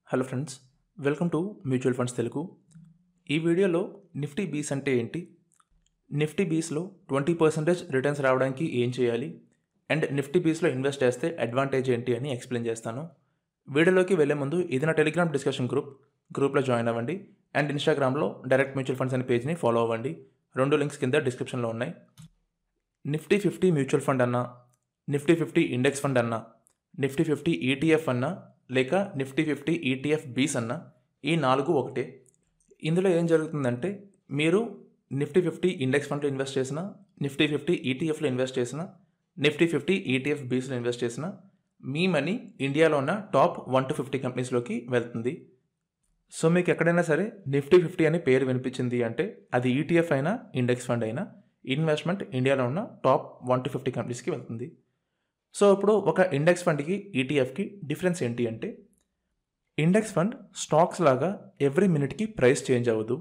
Hello friends, welcome to mutual funds Telugu. ఈ వీడియోలో Nifty బీస్ అంటే ఏంటి, నిఫ్టీ బీస్లో 20% రిటర్న్స్ రావడానికి ఏం చేయాలి, అండ్ నిఫ్టీ బీస్లో ఇన్వెస్ట్ చేస్తే అడ్వాంటేజ్ ఏంటి అని ఎక్స్ప్లెయిన్ చేస్తాను. వీడియోలోకి వెళ్ళే ముందు ఇది నా టెలిగ్రామ్ డిస్కషన్ గ్రూప్లో జాయిన్ అవ్వండి. అండ్ ఇన్స్టాగ్రామ్లో డైరెక్ట్ మ్యూచువల్ ఫండ్స్ అనే పేజ్ని ఫాలో అవ్వండి. రెండు లింక్స్ కింద డిస్క్రిప్షన్లో ఉన్నాయి. నిఫ్టీ 50 మ్యూచువల్ ఫండ్ అన్నా, నిఫ్టీ 50 ఇండెక్స్ ఫండ్ అన్నా, నిఫ్టీ 50 ఈటీఎఫ్ అన్నా, లేక నిఫ్టీ 50 ఈటీఎఫ్ బీస్ అన్న, ఈ 4 ఒకటే. ఇందులో ఏం జరుగుతుందంటే, మీరు నిఫ్టీ 50 ఇండెక్స్ ఫండ్లో ఇన్వెస్ట్ చేసిన, నిఫ్టీ 50 ఈటీఎఫ్లో ఇన్వెస్ట్ చేసిన, నిఫ్టీ 50 ఈటీఎఫ్ బీస్లో ఇన్వెస్ట్ చేసిన, మీ మనీ ఇండియాలో ఉన్న టాప్ 1 to 50 కంపెనీస్లోకి వెళ్తుంది. సో మీకు ఎక్కడైనా సరే నిఫ్టీ 50 అనే పేరు వినిపించింది అంటే అది ఈటీఎఫ్ అయినా ఇండెక్స్ ఫండ్ అయినా ఇన్వెస్ట్మెంట్ ఇండియాలో ఉన్న టాప్ 1 to 50 కంపెనీస్కి వెళ్తుంది. సో ఇప్పుడు ఒక ఇండెక్స్ ఫండ్కి ఈటీఎఫ్కి డిఫరెన్స్ ఏంటి అంటే, ఇండెక్స్ ఫండ్ స్టాక్స్ లాగా ఎవ్రీ మినిట్కి ప్రైస్ చేంజ్ అవ్వదు,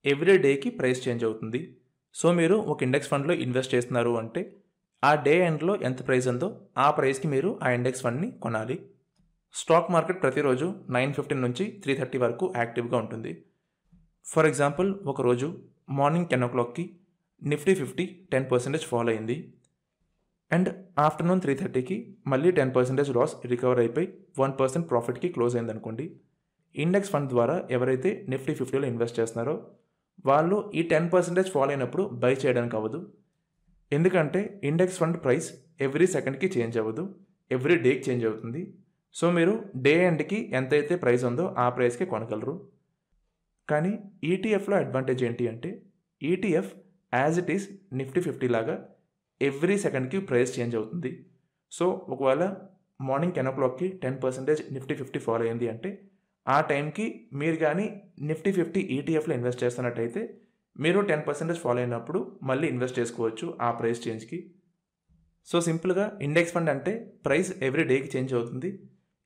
ఎవ్రీ డేకి ప్రైస్ చేంజ్ అవుతుంది. సో మీరు ఒక ఇండెక్స్ ఫండ్లో ఇన్వెస్ట్ చేస్తున్నారు అంటే ఆ డే ఎండ్లో ఎంత ప్రైస్ ఉందో ఆ ప్రైస్కి మీరు ఆ ఇండెక్స్ ఫండ్ని కొనాలి. స్టాక్ మార్కెట్ ప్రతిరోజు 9:15 నుంచి 3:30 వరకు యాక్టివ్గా ఉంటుంది. ఫర్ ఎగ్జాంపుల్, ఒకరోజు మార్నింగ్ 10 o'clockకి నిఫ్టీ 50 10% ఫాల్ అయింది, అండ్ ఆఫ్టర్నూన్ 3:30కి మళ్ళీ 10% లాస్ రికవర్ అయిపోయి 1% ప్రాఫిట్కి క్లోజ్ అయింది అనుకోండి. ఇండెక్స్ ఫండ్ ద్వారా ఎవరైతే నిఫ్టీ 50లో ఇన్వెస్ట్ చేస్తున్నారో వాళ్ళు ఈ 10% ఫాల్ అయినప్పుడు బై చేయడానికి అవ్వదు. ఎందుకంటే ఇండెక్స్ ఫండ్ ప్రైస్ ఎవ్రీ సెకండ్కి చేంజ్ అవ్వదు, ఎవ్రీ డేకి చేంజ్ అవుతుంది. సో మీరు డే ఎండ్కి ఎంతైతే ప్రైస్ ఉందో ఆ ప్రైస్కి కొనగలరు. కానీ ఈటీఎఫ్లో అడ్వాంటేజ్ ఏంటి అంటే, ETF as it is Nifty 50 లాగా ఎవ్రీ సెకండ్కి ప్రైస్ చేంజ్ అవుతుంది. సో ఒకవేళ మార్నింగ్ 10 o'clockకి 10% నిఫ్టీ 50 ఫాలో అయింది అంటే ఆ టైంకి మీరు కానీ నిఫ్టీ 50 ఈటీఎఫ్లో ఇన్వెస్ట్ చేస్తున్నట్టయితే మీరు 10% ఫాలో అయినప్పుడు మళ్ళీ ఇన్వెస్ట్ చేసుకోవచ్చు ఆ ప్రైస్ చేంజ్కి. సో సింపుల్గా ఇండెక్స్ ఫండ్ అంటే ప్రైస్ ఎవ్రీ డేకి చేంజ్ అవుతుంది,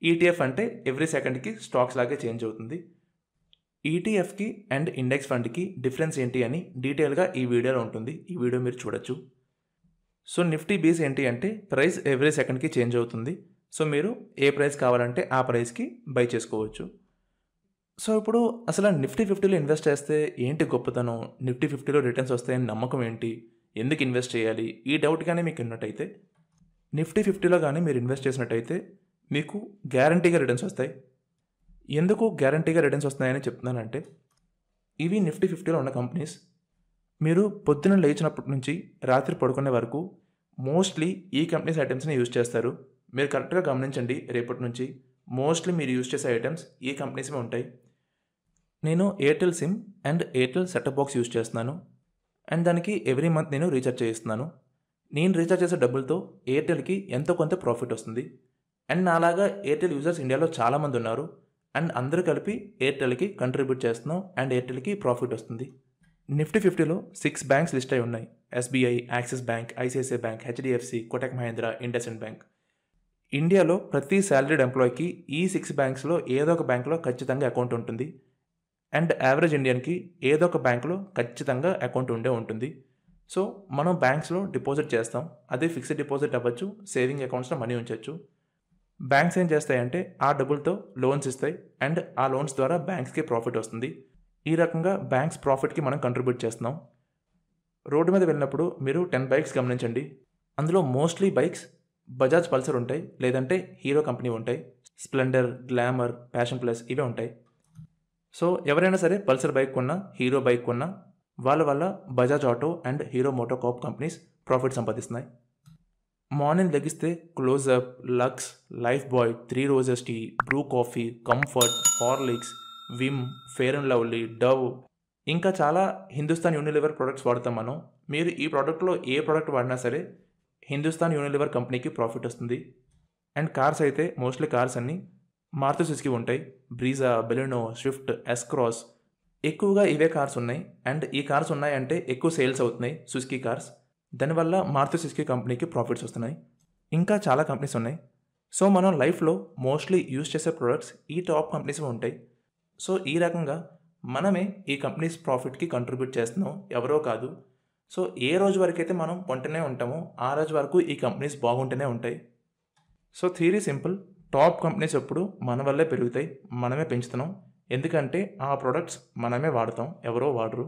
ఈటీఎఫ్ అంటే ఎవ్రీ సెకండ్కి స్టాక్స్ లాగే చేంజ్ అవుతుంది. ఈటీఎఫ్కి అండ్ ఇండెక్స్ ఫండ్కి డిఫరెన్స్ ఏంటి అని డీటెయిల్గా ఈ వీడియోలో ఉంటుంది, ఈ వీడియో మీరు చూడొచ్చు. సో నిఫ్టీ బీస్ ఏంటి అంటే ప్రైస్ ఎవ్రీ సెకండ్కి చేంజ్ అవుతుంది. సో మీరు ఏ ప్రైస్ కావాలంటే ఆ ప్రైస్కి బై చేసుకోవచ్చు. సో ఇప్పుడు అసలు నిఫ్టీ 50లో ఇన్వెస్ట్ చేస్తే ఏంటి గొప్పతనం, నిఫ్టీ 50లో రిటర్న్స్ వస్తాయని నమ్మకం ఏంటి, ఎందుకు ఇన్వెస్ట్ చేయాలి, ఈ డౌట్ కానీ మీకు ఉన్నట్టయితే నిఫ్టీ 50లో కానీ మీరు ఇన్వెస్ట్ చేసినట్టయితే మీకు గ్యారంటీగా రిటర్న్స్ వస్తాయి. ఎందుకు గ్యారంటీగా రిటర్న్స్ వస్తున్నాయని చెప్తున్నానంటే, ఇవి నిఫ్టీ 50లో ఉన్న కంపెనీస్. మీరు పొద్దున లేచినప్పటి నుంచి రాత్రి పడుకునే వరకు మోస్ట్లీ ఈ కంపెనీస్ ఐటమ్స్ని యూజ్ చేస్తారు. మీరు కరెక్ట్గా గమనించండి, రేపటి నుంచి మోస్ట్లీ మీరు యూజ్ చేసే ఐటమ్స్ ఈ కంపెనీస్మే ఉంటాయి. నేను Airtel SIM and Airtel setup box use చేస్తున్నాను, అండ్ దానికి ఎవ్రీ మంత్ నేను రీఛార్జ్ చేయిస్తున్నాను. నేను రీఛార్జ్ చేసే డబ్బులతో ఎయిర్టెల్కి ఎంతో కొంత ప్రాఫిట్ వస్తుంది. అండ్ నాలాగా ఎయిర్టెల్ యూజర్స్ ఇండియాలో చాలామంది ఉన్నారు, అండ్ అందరూ కలిపి ఎయిర్టెల్కి కంట్రిబ్యూట్ చేస్తున్నాం అండ్ ఎయిర్టెల్కి ప్రాఫిట్ వస్తుంది. నిఫ్టీ 50లో 6 బ్యాంక్స్ లిస్ట్ అయి ఉన్నాయి: SBI, axis bank, ICICI bank, HDFC, Kotak Mahindra, IndusInd bank. ఇండియాలో ప్రతి శాలరీడ్ ఎంప్లాయీకి ఈ 6 బ్యాంక్స్లో ఏదో ఒక బ్యాంక్లో ఖచ్చితంగా అకౌంట్ ఉంటుంది, అండ్ యావరేజ్ ఇండియన్కి ఏదో ఒక బ్యాంక్లో ఖచ్చితంగా అకౌంట్ ఉండే ఉంటుంది. సో మనం బ్యాంక్స్లో డిపాజిట్ చేస్తాం, అదే ఫిక్స్డ్ డిపాజిట్ అవ్వచ్చు, సేవింగ్ అకౌంట్స్లో మనీ ఉంచవచ్చు. బ్యాంక్స్ ఏం చేస్తాయంటే ఆ డబ్బులతో లోన్స్ ఇస్తాయి, అండ్ ఆ లోన్స్ ద్వారా బ్యాంక్స్కి ప్రాఫిట్ వస్తుంది. ఈ రకంగా బ్యాంక్స్ ప్రాఫిట్కి మనం కంట్రిబ్యూట్ చేస్తున్నాం. రోడ్డు మీద వెళ్ళినప్పుడు మీరు 10 బైక్స్ గమనించండి, అందులో మోస్ట్లీ బైక్స్ బజాజ్ పల్సర్ ఉంటాయి, లేదంటే హీరో కంపెనీ ఉంటాయి, స్ప్లెండర్, గ్లామర్, ప్యాషన్ ప్లస్ ఇవే ఉంటాయి. సో ఎవరైనా సరే పల్సర్ బైక్ కొన్నా, హీరో బైక్ కొన్నా వాళ్ళ వల్ల Bajaj Auto and Hero MotoCorp companies profit సంపాదిస్తున్నాయి. మార్నింగ్ లెగిస్తే Closeup, Lux, Lifebuoy, 3 Roses tea, Bru coffee, Comfort, Horlicks, Vim, Fair and Lovely, Dove, ఇంకా చాలా హిందుస్థాన్ యూనిలివర్ ప్రోడక్ట్స్ వాడతాం మనం. మీరు ఈ ప్రోడక్ట్లో ఏ ప్రోడక్ట్ వాడినా సరే హిందుస్థాన్ యూనిలివర్ కంపెనీకి ప్రాఫిట్ వస్తుంది. అండ్ కార్స్ అయితే మోస్ట్లీ కార్స్ అన్నీ మారుతి సుజుకి ఉంటాయి, Brezza, Baleno, Swift, S Cross, ఎక్కువగా ఇవే కార్స్ ఉన్నాయి. అండ్ ఈ కార్స్ ఉన్నాయంటే ఎక్కువ సేల్స్ అవుతున్నాయి సుజుకి కార్స్, దానివల్ల మారుతి సుజుకి కంపెనీకి ప్రాఫిట్స్ వస్తున్నాయి. ఇంకా చాలా కంపెనీస్ ఉన్నాయి. సో మనం లైఫ్లో మోస్ట్లీ యూజ్ చేసే ప్రోడక్ట్స్ ఈ టాప్ కంపెనీస్ ఉంటాయి. సో ఈ రకంగా మనమే ఈ కంపెనీస్ ప్రాఫిట్కి కంట్రిబ్యూట్ చేస్తున్నాం, ఎవరో కాదు. సో ఏ రోజు వరకు అయితే మనం కొంటూనే ఉంటామో ఆ రోజు వరకు ఈ కంపెనీస్ బాగుంటూనే ఉంటాయి. So theory simple, top companies ఎప్పుడు మన వల్లే పెరుగుతాయి, మనమే పెంచుతున్నాం. ఎందుకంటే ఆ ప్రొడక్ట్స్ మనమే వాడతాం, ఎవరో వాడరు.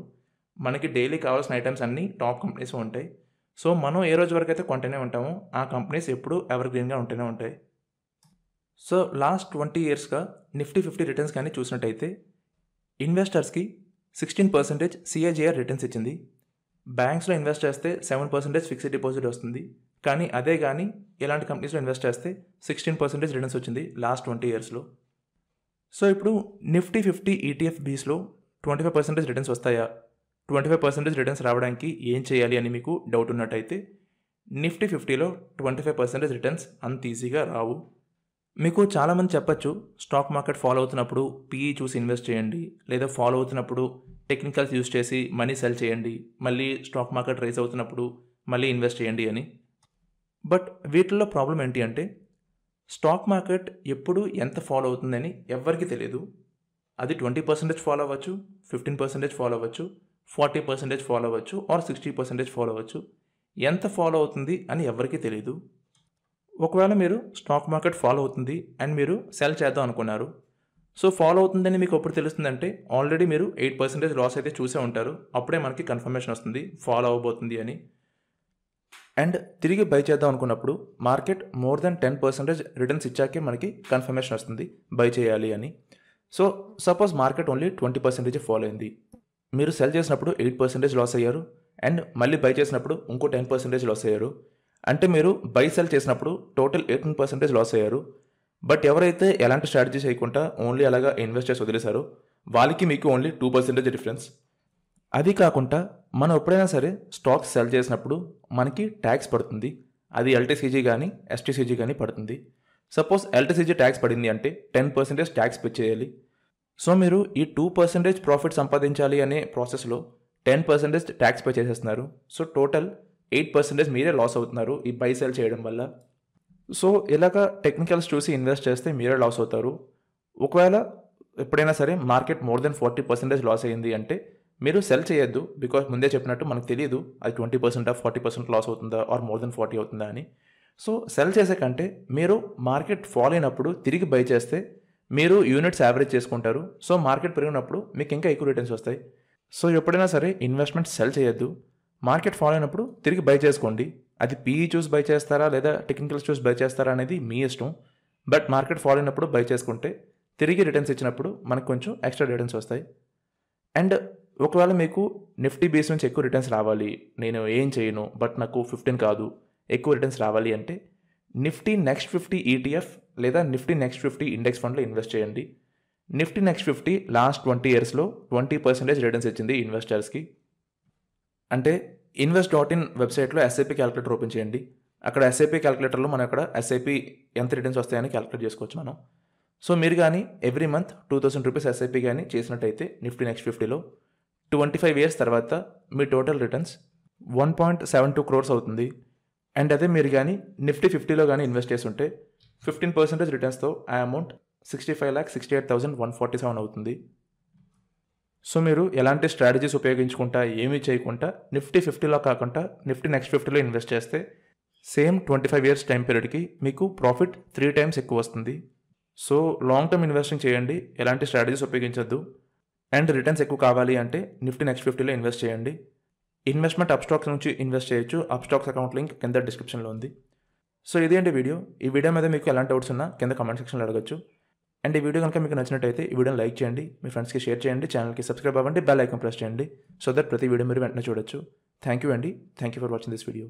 మనకి డైలీ కావాల్సిన ఐటమ్స్ అన్నీ టాప్ కంపెనీస్ ఉంటాయి. సో మనం ఏ రోజు వరకు అయితే కొంటూనే ఉంటామో ఆ కంపెనీస్ ఎప్పుడు ఎవర్ గ్రీన్గా ఉంటూనే ఉంటాయి. సో లాస్ట్ 20 ఇయర్స్గా నిఫ్టీ 50 రిటర్న్స్ కానీ చూసినట్టయితే ఇన్వెస్టర్స్కి 16% CAGR రిటర్న్స్ ఇచ్చింది. బ్యాంక్స్లో ఇన్వెస్ట్ చేస్తే 7% ఫిక్స్డ్ డిపాజిట్ వస్తుంది. కానీ అదే కానీ ఇలాంటి కంపెనీస్లో ఇన్వెస్ట్ చేస్తే 16% రిటర్న్స్ వచ్చింది లాస్ట్ 20 ఇయర్స్లో. సో ఇప్పుడు నిఫ్టీ 50 ETF బీస్లో 25% రిటర్న్స్ వస్తాయా, 25% రిటర్న్స్ రావడానికి ఏం చేయాలి అని మీకు డౌట్ ఉన్నట్టయితే నిఫ్టీ 50లో 25% రిటర్న్స్ అంత ఈజీగా రావు. మీకు చాలామంది చెప్పచ్చు, స్టాక్ మార్కెట్ ఫాలో అవుతున్నప్పుడు PE చూసి ఇన్వెస్ట్ చేయండి, లేదా ఫాలో అవుతున్నప్పుడు టెక్నికల్స్ యూస్ చేసి మనీ సెల్ చేయండి, మళ్ళీ స్టాక్ మార్కెట్ రైజ్ అవుతున్నప్పుడు మళ్ళీ ఇన్వెస్ట్ చేయండి అని. బట్ వీటిల్లో ప్రాబ్లం ఏంటి అంటే స్టాక్ మార్కెట్ ఎప్పుడు ఎంత ఫాలో అవుతుందని ఎవ్వరికీ తెలియదు. అది 20% ఫాలో అవ్వచ్చు, 15% ఫాలో అవ్వచ్చు, 40% ఫాలో అవ్వచ్చు, ఆర్ 60% ఫాలో అవ్వచ్చు. ఎంత ఫాలో అవుతుంది అని ఎవరికీ తెలియదు. ఒకవేళ మీరు స్టాక్ మార్కెట్ ఫాలో అవుతుంది అండ్ మీరు సెల్ చేద్దాం అనుకున్నారు. సో ఫాలో అవుతుందని మీకు ఎప్పుడు తెలుస్తుందంటే ఆల్రెడీ మీరు 8% లాస్ అయితే చూసే ఉంటారు. అప్పుడే మనకి కన్ఫర్మేషన్ వస్తుంది ఫాలో అవ్వబోతుంది అని. అండ్ తిరిగి బై చేద్దాం అనుకున్నప్పుడు మార్కెట్ మోర్ దెన్ 10% రిటర్న్స్ ఇచ్చాకే మనకి కన్ఫర్మేషన్ వస్తుంది బై చేయాలి అని. So suppose market only 20% follow అయింది. మీరు సెల్ చేసినప్పుడు 8% లాస్ అయ్యారు అండ్ మళ్ళీ బై చేసినప్పుడు ఇంకో 10% లాస్ అయ్యారు. అంటే మీరు బై సెల్ చేసినప్పుడు టోటల్ 18% లాస్ అయ్యారు. బట్ ఎవరైతే ఎలాంటి స్ట్రాటజీ చేయకుండా ఓన్లీ అలాగా ఇన్వెస్ట్ చేసి వదిలేశారో వాళ్ళకి మీకు ఓన్లీ 2% డిఫరెన్స్. అది కాకుండా మనం ఎప్పుడైనా సరే స్టాక్స్ సెల్ చేసినప్పుడు మనకి ట్యాక్స్ పడుతుంది. అది LTCG కానీ STCG కానీ పడుతుంది. సపోజ్ LTCG ట్యాక్స్ పడింది అంటే 10% ట్యాక్స్ పే చేయాలి. సో మీరు ఈ 2% ప్రాఫిట్ సంపాదించాలి అనే ప్రాసెస్లో 10% ట్యాక్స్ పే చేసేస్తున్నారు. సో టోటల్ 8% మీరే లాస్ అవుతున్నారు ఈ బై సెల్ చేయడం వల్ల. సో ఇలాగా టెక్నికల్స్ చూసి ఇన్వెస్ట్ చేస్తే మీరే లాస్ అవుతారు. ఒకవేళ ఎప్పుడైనా సరే మార్కెట్ మోర్ దెన్ 40% లాస్ అయ్యింది అంటే మీరు సెల్ చేయొద్దు. బికాస్ ముందే చెప్పినట్టు మనకు తెలియదు అది 20% 40% లాస్ అవుతుందా ఆర్ మోర్ దెన్ 40 అవుతుందా అని. సో సెల్ చేసే కంటే మీరు మార్కెట్ ఫాల్ అయినప్పుడు తిరిగి బై చేస్తే మీరు యూనిట్స్ యావరేజ్ చేసుకుంటారు. సో మార్కెట్ పెరిగినప్పుడు మీకు ఇంకా ఎక్కువ రిటర్న్స్ వస్తాయి. సో ఎప్పుడైనా సరే ఇన్వెస్ట్మెంట్ సెల్ చేయొద్దు. మార్కెట్ ఫాల్ అయినప్పుడు తిరిగి బై చేసుకోండి. అది PE చూసి బై చేస్తారా లేదా టెక్నికల్స్ చూసి బై చేస్తారా అనేది మీ ఇష్టం. బట్ మార్కెట్ ఫాల్ అయినప్పుడు బై చేసుకుంటే తిరిగి రిటర్న్స్ ఇచ్చినప్పుడు మనకు కొంచెం ఎక్స్ట్రా రిటర్న్స్ వస్తాయి. అండ్ ఒకవేళ మీకు నిఫ్టీ బేస్ నుంచి ఎక్కువ రిటర్న్స్ రావాలి, నేను ఏం చేయను బట్ నాకు 15 కాదు ఎక్కువ రిటర్న్స్ రావాలి అంటే నిఫ్టీ నెక్స్ట్ 50 ETF లేదా నిఫ్టీ నెక్స్ట్ 50 ఇండెక్స్ ఫండ్లో ఇన్వెస్ట్ చేయండి. నిఫ్టీ నెక్స్ట్ 50 లాస్ట్ 20 ఇయర్స్లో 20% రిటర్న్స్ ఇచ్చింది ఇన్వెస్టర్స్కి. అంటే invest.in వెబ్సైట్లో SIP క్యాలిక్యులేటర్ ఓపెన్ చేయండి. అక్కడ SIP క్యాలిక్యులేటర్లో మనం అక్కడ SIP ఎంత రిటర్న్స్ వస్తాయని క్యాలిక్యులేట్ చేసుకోవచ్చు మనం. సో మీరు కానీ ఎవ్రీ మంత్ 2000 రూపీస్ SIP కానీ చేసినట్టయితే నిఫ్టీ నెక్స్ట్ 50లో 25 ఇయర్స్ తర్వాత మీ టోటల్ రిటర్న్స్ 1.72 crores అవుతుంది. అండ్ అదే మీరు కానీ నిఫ్టీ 50లో కానీ ఇన్వెస్ట్ చేసి ఉంటే 15% రిటర్న్స్తో ఆ అమౌంట్ 65,68,147 అవుతుంది. సో మీరు ఎలాంటి స్ట్రాటజీస్ ఉపయోగించుకుంటా ఏమీ చేయకుండా నిఫ్టీ 50లో కాకుండా నిఫ్టీ నెక్స్ట్ 50లో ఇన్వెస్ట్ చేస్తే సేమ్ 25 ఇయర్స్ టైం పీరియడ్కి మీకు ప్రాఫిట్ 3 times ఎక్కువ వస్తుంది. సో లాంగ్ టర్మ్ ఇన్వెస్టింగ్ చేయండి, ఎలాంటి స్ట్రాటజీస్ ఉపయోగించొద్దు. అండ్ రిటర్న్స్ ఎక్కువ కావాలి అంటే నిఫ్టీ నెక్స్ట్ 50లో ఇన్వెస్ట్ చేయండి. ఇన్వెస్ట్మెంట్ అప్స్టాక్స్ నుంచి ఇన్వెస్ట్ చేయొచ్చు. అప్స్టాక్స్ అకౌంట్ లింక్ కింద డిస్క్రిప్షన్లో ఉంది. సో ఇది ఏంటి వీడియో. ఈ వీడియో మీద మీకు ఎలాంటి డౌట్స్ ఉన్నా కింద కామెంట్ సెక్షన్లో అడగచ్చు. అండ్ ఈ వీడియో కనుక మీకు నచ్చినట్టయితే ఈ వీడియోని లైక్ చేయండి, మీ ఫ్రెండ్స్కి షేర్ చేయండి, ఛానల్కి సబ్స్క్రైబ్ అవ్వండి, బెల్ ఐకాన్ ప్రెస్ చేయండి సో దట్ ప్రతి వీడియో మీరు వెంటనే చూడొచ్చు. థ్యాంక్ యూ అండి. Thank you for watching this video.